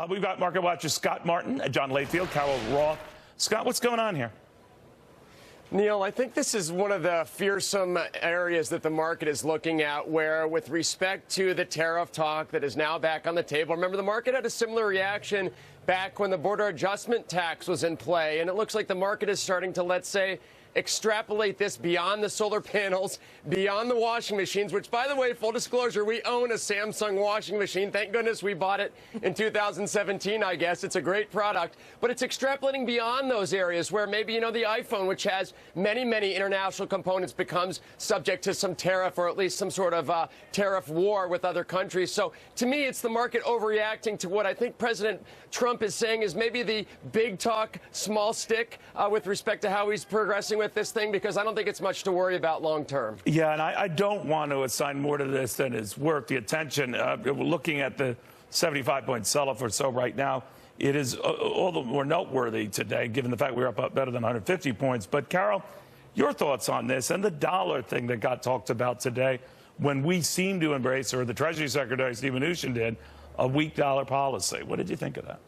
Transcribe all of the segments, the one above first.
We've got market watchers Scott Martin, John Layfield, Carol Roth. Scott, what's going on here? Neil, I think this is one of the fearsome areas that the market is looking at, where with respect to the tariff talk that is now back on the table. Remember, the market had a similar reaction back when the border adjustment tax was in play, and it looks like the market is starting to, let's say, extrapolate this beyond the solar panels, beyond the washing machines, which, by the way, full disclosure, we own a Samsung washing machine. Thank goodness we bought it in 2017, I guess. It's a great product. But it's extrapolating beyond those areas where maybe, you know, the iPhone, which has many, many international components, becomes subject to some tariff or at least some sort of tariff war with other countries. So to me, it's the market overreacting to what I think President Trump is saying is maybe the big talk, small stick with respect to how he's progressing with this thing, because I don't think it's much to worry about long term. Yeah, and I don't want to assign more to this than is worth the attention. Looking at the 75-point sell-off or so right now, it is all the more noteworthy today, given the fact we're up better than 150 points. But, Carol, your thoughts on this and the dollar thing that got talked about today when we seem to embrace, or the Treasury Secretary, Steve Mnuchin, did, a weak dollar policy. What did you think of that?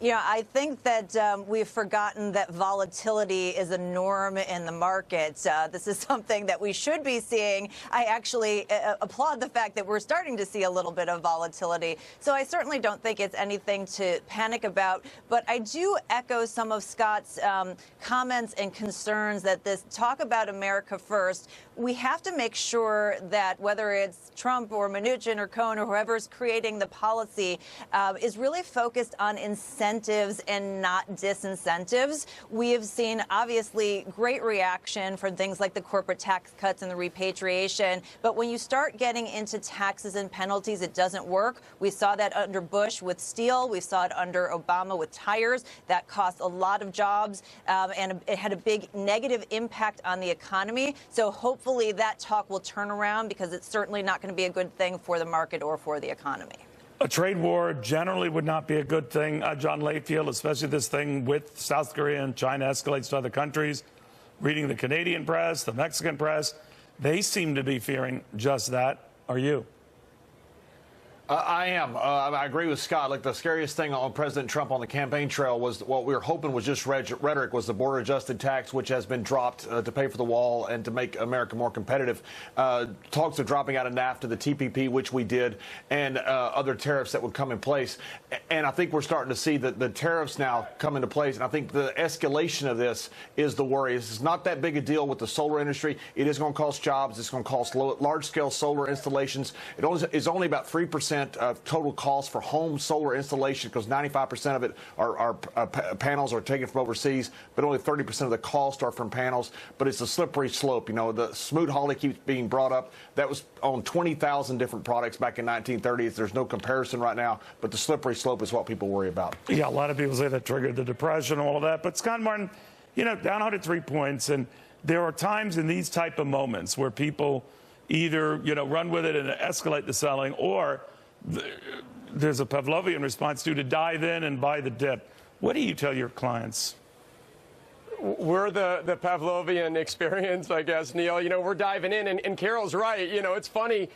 Yeah, I think that we've forgotten that volatility is a norm in the markets. This is something that we should be seeing. I actually applaud the fact that we're starting to see a little bit of volatility. So I certainly don't think it's anything to panic about. But I do echo some of Scott's comments and concerns that this talk about America first, we have to make sure that whether it's Trump or Mnuchin or Cohen or whoever's creating the policy is really focused on incentives and not disincentives. We have seen, obviously, great reaction from things like the corporate tax cuts and the repatriation. But when you start getting into taxes and penalties, it doesn't work. We saw that under Bush with steel. We saw it under Obama with tires. That cost a lot of jobs, and it had a big negative impact on the economy. So hopefully that talk will turn around, because it's certainly not going to be a good thing for the market or for the economy. A trade war generally would not be a good thing, John Layfield, especially this thing with South Korea and China escalates to other countries. Reading the Canadian press, the Mexican press, they seem to be fearing just that. Are you? I am. I agree with Scott. Like, the scariest thing on President Trump on the campaign trail was what we were hoping was just rhetoric, was the border adjusted tax, which has been dropped to pay for the wall and to make America more competitive. Talks of dropping out of NAFTA, the TPP, which we did, and other tariffs that would come in place. And I think we're starting to see the tariffs now come into place. And I think the escalation of this is the worry. This is not that big a deal with the solar industry. It is going to cost jobs. It's going to cost large-scale solar installations. It is only about 3% of total cost for home solar installation, because 95% of it are panels are taken from overseas, but only 30% of the cost are from panels. But it's a slippery slope. You know, the Smoot-Hawley keeps being brought up. That was on 20,000 different products back in 1930. There's no comparison right now, but the slippery slope is what people worry about. Yeah, a lot of people say that triggered the Depression and all of that. But, Scott Martin, you know, down 103 points, and there are times in these type of moments where people either, you know, run with it and escalate the selling, or there's a Pavlovian response to dive in and buy the dip. What do you tell your clients? We're the Pavlovian experience, I guess, Neil. You know, we're diving in, and Carol's right. You know, it's funny.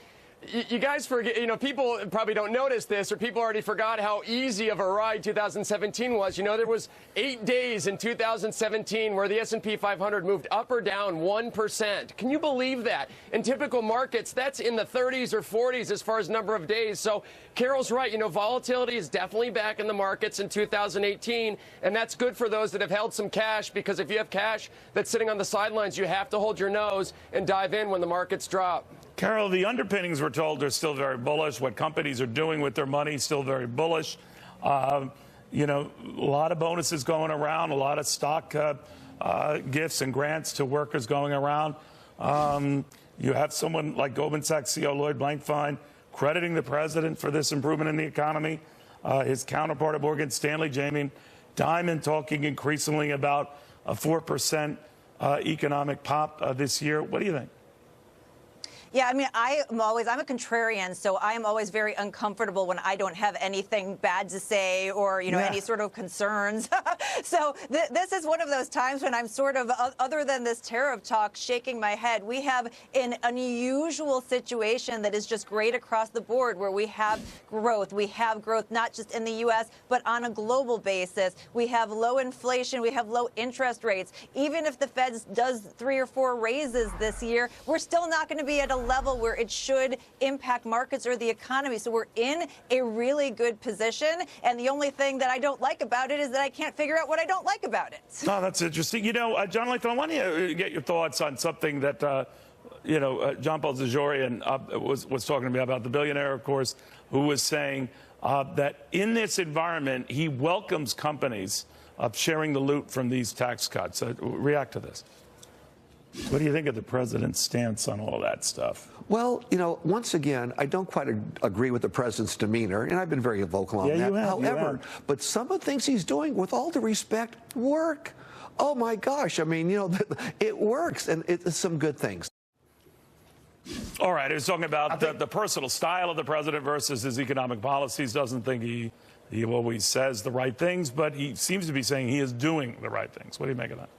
You guys forget, you know, people probably don't notice this, or people already forgot how easy of a ride 2017 was. You know, there was 8 days in 2017 where the S&P 500 moved up or down 1%. Can you believe that? In typical markets, that's in the 30s or 40s as far as number of days. So Carol's right. You know, volatility is definitely back in the markets in 2018, and that's good for those that have held some cash, because if you have cash that's sitting on the sidelines, you have to hold your nose and dive in when the markets drop. Carol, the underpinnings, we're told, are still very bullish. What companies are doing with their money, still very bullish. You know, a lot of bonuses going around, a lot of stock gifts and grants to workers going around. You have someone like Goldman Sachs CEO Lloyd Blankfein crediting the president for this improvement in the economy. His counterpart at Morgan Stanley, Jamie Dimon, talking increasingly about a 4% economic pop this year. What do you think? Yeah, I mean, I'm a contrarian, so I am always very uncomfortable when I don't have anything bad to say or, any sort of concerns. So this is one of those times when I'm sort of, other than this tariff talk, shaking my head. We have an unusual situation that is just great across the board, where we have growth. We have growth not just in the U.S., but on a global basis. We have low inflation. We have low interest rates. Even if the Fed does 3 or 4 raises this year, we're still not going to be at a level where it should impact markets or the economy. So we're in a really good position. And the only thing that I don't like about it is that I can't figure out what I don't like about it. Oh, that's interesting. John Lathan, I want to get your thoughts on something that, John Paul Zajorian was talking to me about, the billionaire, of course, who was saying that in this environment, he welcomes companies sharing the loot from these tax cuts. React to this. What do you think of the president's stance on all that stuff? Well, once again, I don't quite agree with the president's demeanor, and I've been very vocal on that. However, but some of the things he's doing, with all due respect, work. Oh, my gosh. I mean, it works, and it's some good things. All right. He was talking about the personal style of the president versus his economic policies. Doesn't think he always says the right things, but he seems to be saying he is doing the right things. What do you make of that?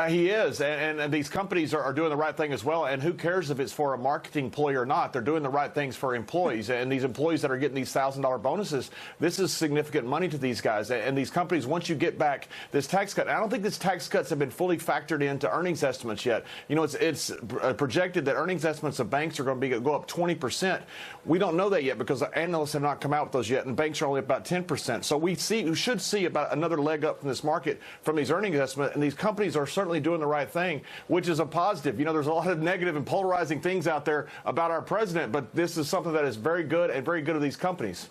He is, and these companies are doing the right thing as well. And who cares if it's for a marketing ploy or not? They're doing the right things for employees. And these employees that are getting these $1,000 bonuses, this is significant money to these guys. And these companies, once you get back this tax cut, I don't think these tax cuts have been fully factored into earnings estimates yet. It's projected that earnings estimates of banks are going to go up 20%. We don't know that yet because the analysts have not come out with those yet, and banks are only about 10%. So we should see about another leg up from this market from these earnings estimates, and these companies are certainly doing the right thing, which is a positive. There's a lot of negative and polarizing things out there about our president, but this is something that is very good and very good of these companies.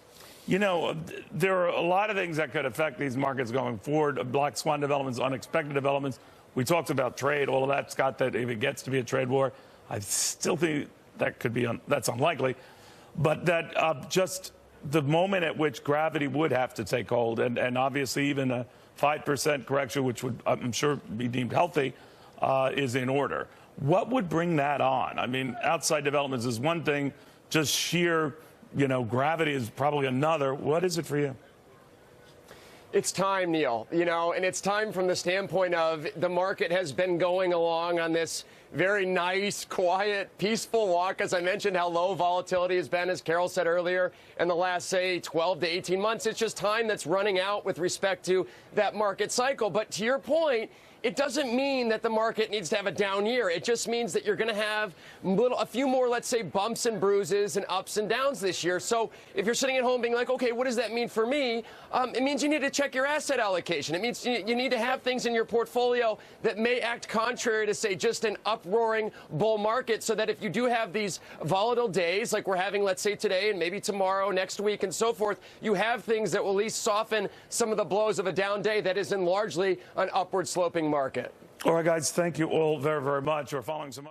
There are a lot of things that could affect these markets going forward. Black swan developments, unexpected developments. We talked about trade, all of that, Scott, that if it gets to be a trade war, I still think that could be, that's unlikely. But that just the moment at which gravity would have to take hold, and obviously even a 5% correction, which would, I'm sure, be deemed healthy, is in order. What would bring that on? I mean, outside developments is one thing, just sheer, gravity is probably another. What is it for you? It's time, Neil, and it's time from the standpoint of the market has been going along on this very nice, quiet, peaceful walk. As I mentioned, how low volatility has been, as Carol said earlier, in the last, say, 12 to 18 months. It's just time that's running out with respect to that market cycle. But to your point, it doesn't mean that the market needs to have a down year. It just means that you're going to have a few more, let's say, bumps and bruises and ups and downs this year. So if you're sitting at home being like, okay, what does that mean for me? It means you need to check your asset allocation. It means you need to have things in your portfolio that may act contrary to, say, just an uproaring bull market, so that if you do have these volatile days like we're having, let's say, today and maybe tomorrow, next week, and so forth, you have things that will at least soften some of the blows of a down day that is in largely an upward sloping market. All right, guys, thank you all very, very much. We're following some